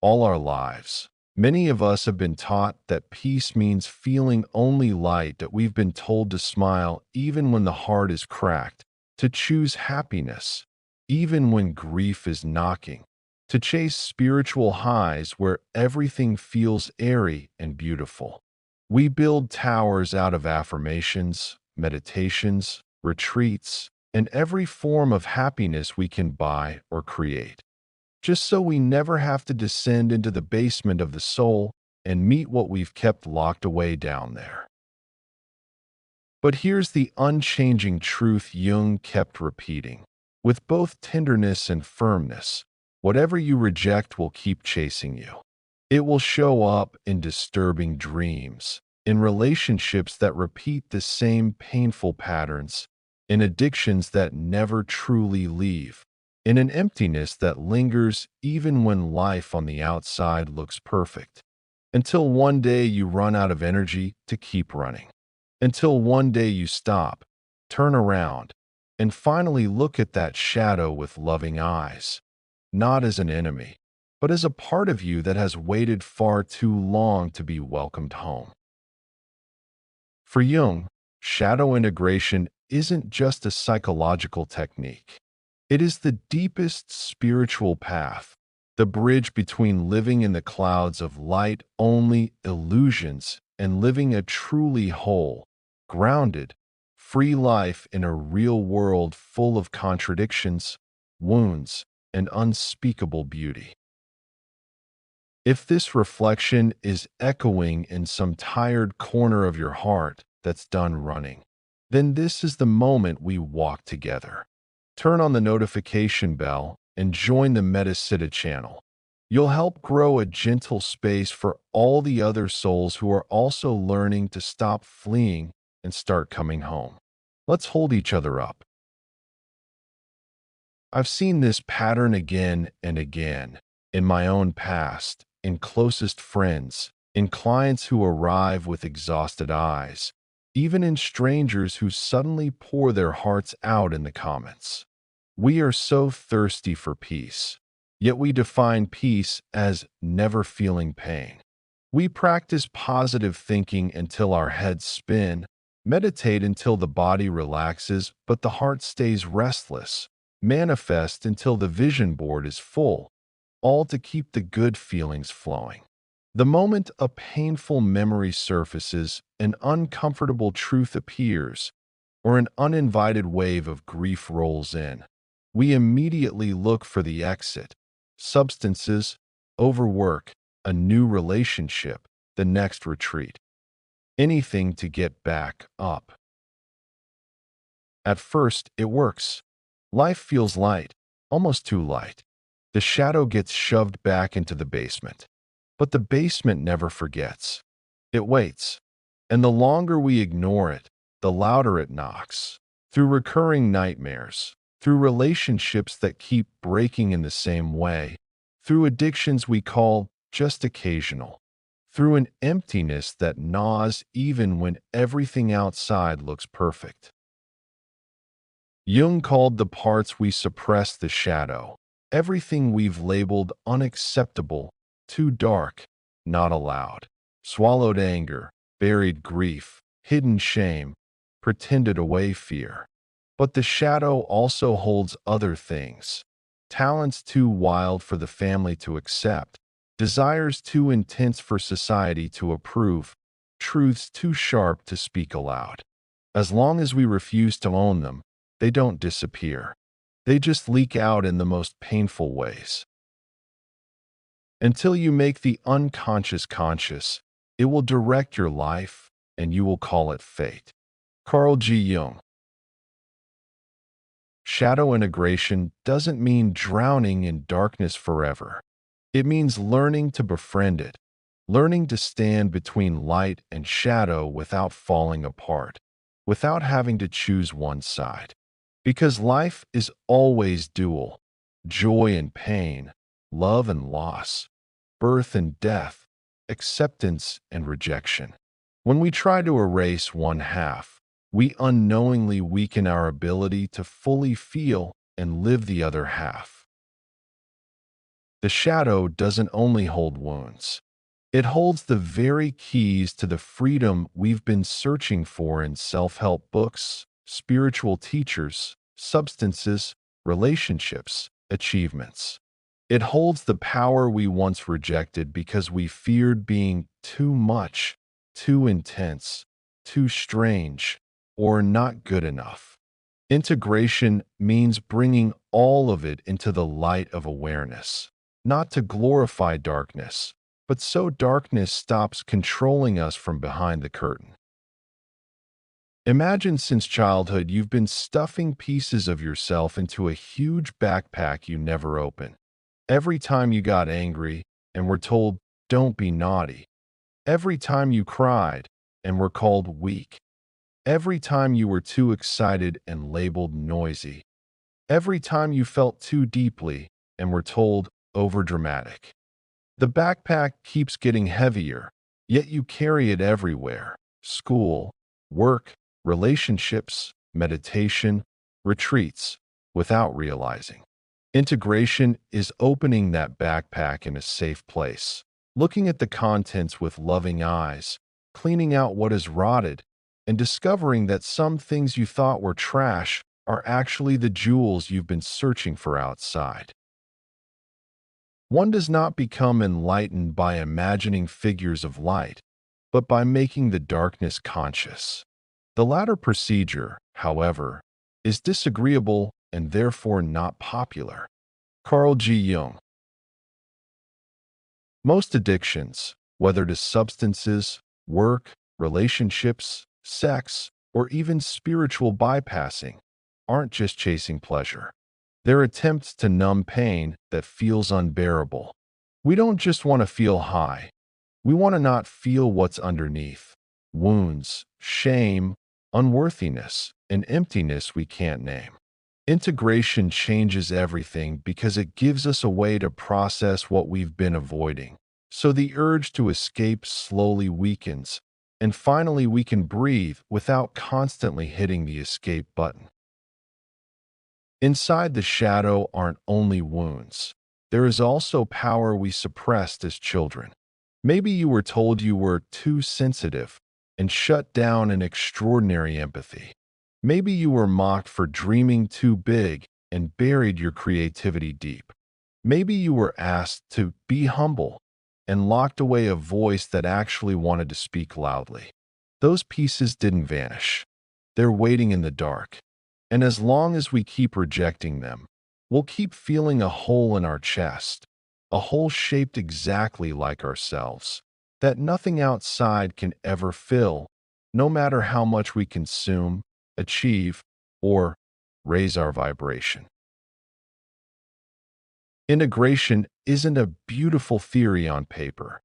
all our lives. Many of us have been taught that peace means feeling only light, that we've been told to smile even when the heart is cracked, to choose happiness even when grief is knocking, to chase spiritual highs where everything feels airy and beautiful. We build towers out of affirmations, meditations, retreats, and every form of happiness we can buy or create, just so we never have to descend into the basement of the soul and meet what we've kept locked away down there. But here's the unchanging truth Jung kept repeating. With both tenderness and firmness, whatever you reject will keep chasing you. It will show up in disturbing dreams, in relationships that repeat the same painful patterns, in addictions that never truly leave, in an emptiness that lingers even when life on the outside looks perfect. Until one day you run out of energy to keep running. Until one day you stop, turn around, and finally look at that shadow with loving eyes, not as an enemy, but as a part of you that has waited far too long to be welcomed home. For Jung, shadow integration isn't just a psychological technique. It is the deepest spiritual path, the bridge between living in the clouds of light-only illusions and living a truly whole, grounded, free life in a real world full of contradictions, wounds, and unspeakable beauty. If this reflection is echoing in some tired corner of your heart that's done running, then this is the moment we walk together. Turn on the notification bell and join the Metasitta channel. You'll help grow a gentle space for all the other souls who are also learning to stop fleeing and start coming home. Let's hold each other up. I've seen this pattern again and again in my own past, in closest friends, in clients who arrive with exhausted eyes, even in strangers who suddenly pour their hearts out in the comments. We are so thirsty for peace, yet we define peace as never feeling pain. We practice positive thinking until our heads spin, meditate until the body relaxes but the heart stays restless, manifest until the vision board is full, all to keep the good feelings flowing. The moment a painful memory surfaces, an uncomfortable truth appears, or an uninvited wave of grief rolls in, we immediately look for the exit: substances, overwork, a new relationship, the next retreat. Anything to get back up. At first, it works. Life feels light, almost too light. The shadow gets shoved back into the basement. But the basement never forgets. It waits. And the longer we ignore it, the louder it knocks. Through recurring nightmares, through relationships that keep breaking in the same way, through addictions we call just occasional, through an emptiness that gnaws even when everything outside looks perfect. Jung called the parts we suppress the shadow, everything we've labeled unacceptable, too dark, not allowed. Swallowed anger, buried grief, hidden shame, pretended away fear. But the shadow also holds other things: talents too wild for the family to accept, desires too intense for society to approve, truths too sharp to speak aloud. As long as we refuse to own them, they don't disappear. They just leak out in the most painful ways. Until you make the unconscious conscious, it will direct your life, and you will call it fate. Carl Jung. Shadow integration doesn't mean drowning in darkness forever. It means learning to befriend it, learning to stand between light and shadow without falling apart, without having to choose one side. Because life is always dual: joy and pain, love and loss, birth and death, acceptance and rejection. When we try to erase one half, we unknowingly weaken our ability to fully feel and live the other half. The shadow doesn't only hold wounds. It holds the very keys to the freedom we've been searching for in self-help books, spiritual teachers, substances, relationships, achievements. It holds the power we once rejected because we feared being too much, too intense, too strange, or not good enough. Integration means bringing all of it into the light of awareness, not to glorify darkness, but so darkness stops controlling us from behind the curtain. Imagine since childhood you've been stuffing pieces of yourself into a huge backpack you never open. Every time you got angry and were told, "Don't be naughty." Every time you cried and were called weak. Every time you were too excited and labeled noisy. Every time you felt too deeply and were told overdramatic. The backpack keeps getting heavier, yet you carry it everywhere: school, work, relationships, meditation, retreats, without realizing. Integration is opening that backpack in a safe place, looking at the contents with loving eyes, cleaning out what is rotted, and discovering that some things you thought were trash are actually the jewels you've been searching for outside. One does not become enlightened by imagining figures of light, but by making the darkness conscious. The latter procedure, however, is disagreeable and therefore not popular. Carl Jung. Most addictions, whether to substances, work, relationships, sex, or even spiritual bypassing, aren't just chasing pleasure. They're attempts to numb pain that feels unbearable. We don't just want to feel high. We want to not feel what's underneath: wounds, shame, unworthiness, and emptiness we can't name. Integration changes everything because it gives us a way to process what we've been avoiding. So the urge to escape slowly weakens, and finally we can breathe without constantly hitting the escape button. Inside the shadow aren't only wounds. There is also power we suppressed as children. Maybe you were told you were too sensitive and shut down an extraordinary empathy. Maybe you were mocked for dreaming too big and buried your creativity deep. Maybe you were asked to be humble and locked away a voice that actually wanted to speak loudly. Those pieces didn't vanish. They're waiting in the dark. And as long as we keep rejecting them, we'll keep feeling a hole in our chest, a hole shaped exactly like ourselves, that nothing outside can ever fill, no matter how much we consume, achieve, or raise our vibration. Integration isn't a beautiful theory on paper.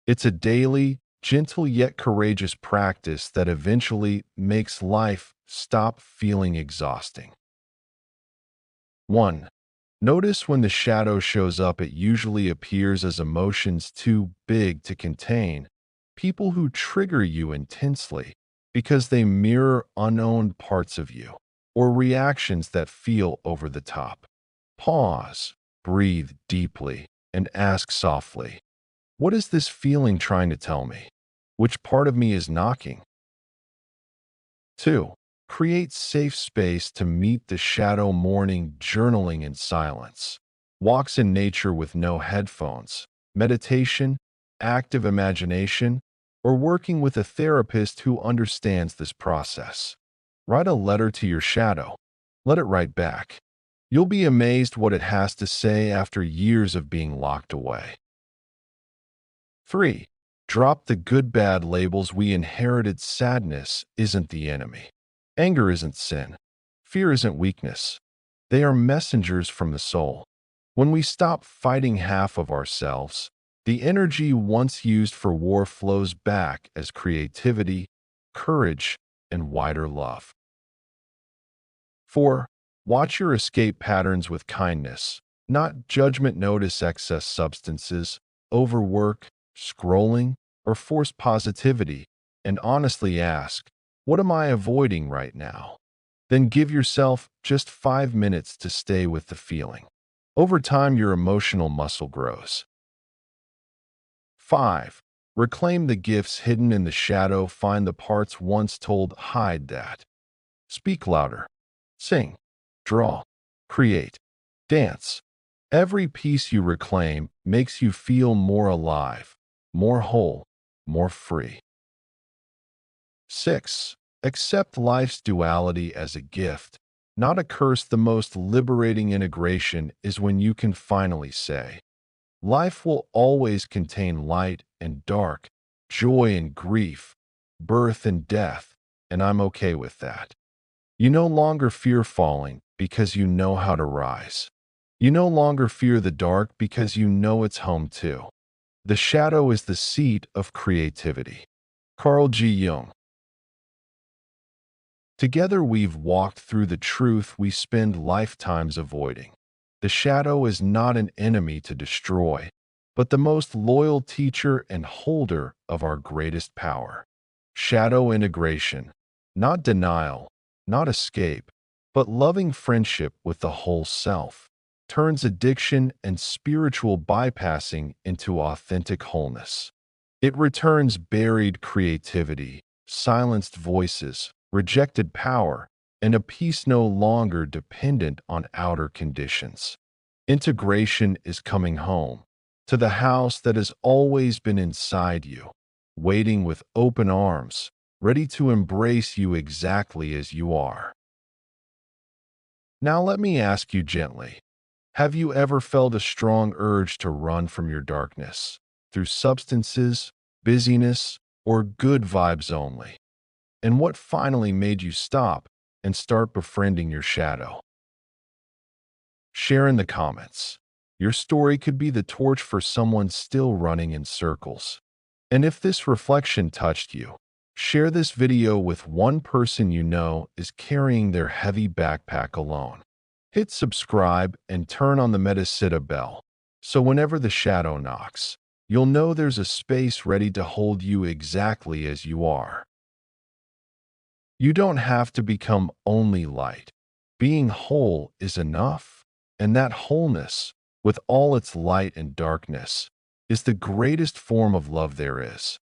It's a daily, gentle yet courageous practice that eventually makes life stop feeling exhausting. 1. Notice when the shadow shows up, it usually appears as emotions too big to contain, people who trigger you intensely because they mirror unowned parts of you, or reactions that feel over the top. Pause, breathe deeply, and ask softly, what is this feeling trying to tell me? Which part of me is knocking? 2. Create safe space to meet the shadow: morning journaling in silence, walks in nature with no headphones, meditation, active imagination, or working with a therapist who understands this process. Write a letter to your shadow. Let it write back. You'll be amazed what it has to say after years of being locked away. 3. Drop the good-bad labels we inherited. Sadness isn't the enemy. Anger isn't sin. Fear isn't weakness. They are messengers from the soul. When we stop fighting half of ourselves, the energy once used for war flows back as creativity, courage, and wider love. 4. Watch your escape patterns with kindness, not judgment. Notice excess substances, overwork, scrolling, or forced positivity, and honestly ask, what am I avoiding right now? Then give yourself just 5 minutes to stay with the feeling. Over time, your emotional muscle grows. 5. Reclaim the gifts hidden in the shadow. Find the parts once told, hide that. Speak louder. Sing. Draw. Create. Dance. Every piece you reclaim makes you feel more alive, more whole, more free. 6. Accept life's duality as a gift, not a curse. The most liberating integration is when you can finally say, life will always contain light and dark, joy and grief, birth and death, and I'm okay with that. You no longer fear falling because you know how to rise. You no longer fear the dark because you know it's home too. The shadow is the seat of creativity. Carl Jung. Together we've walked through the truth we spend lifetimes avoiding. The shadow is not an enemy to destroy, but the most loyal teacher and holder of our greatest power. Shadow integration, not denial, not escape, but loving friendship with the whole self, turns addiction and spiritual bypassing into authentic wholeness. It returns buried creativity, silenced voices, rejected power, and a peace no longer dependent on outer conditions. Integration is coming home, to the house that has always been inside you, waiting with open arms, ready to embrace you exactly as you are. Now let me ask you gently, have you ever felt a strong urge to run from your darkness, through substances, busyness, or good vibes only? And what finally made you stop and start befriending your shadow? Share in the comments. Your story could be the torch for someone still running in circles. And if this reflection touched you, share this video with one person you know is carrying their heavy backpack alone. Hit subscribe and turn on the Metasita bell, so whenever the shadow knocks, you'll know there's a space ready to hold you exactly as you are. You don't have to become only light. Being whole is enough, and that wholeness, with all its light and darkness, is the greatest form of love there is.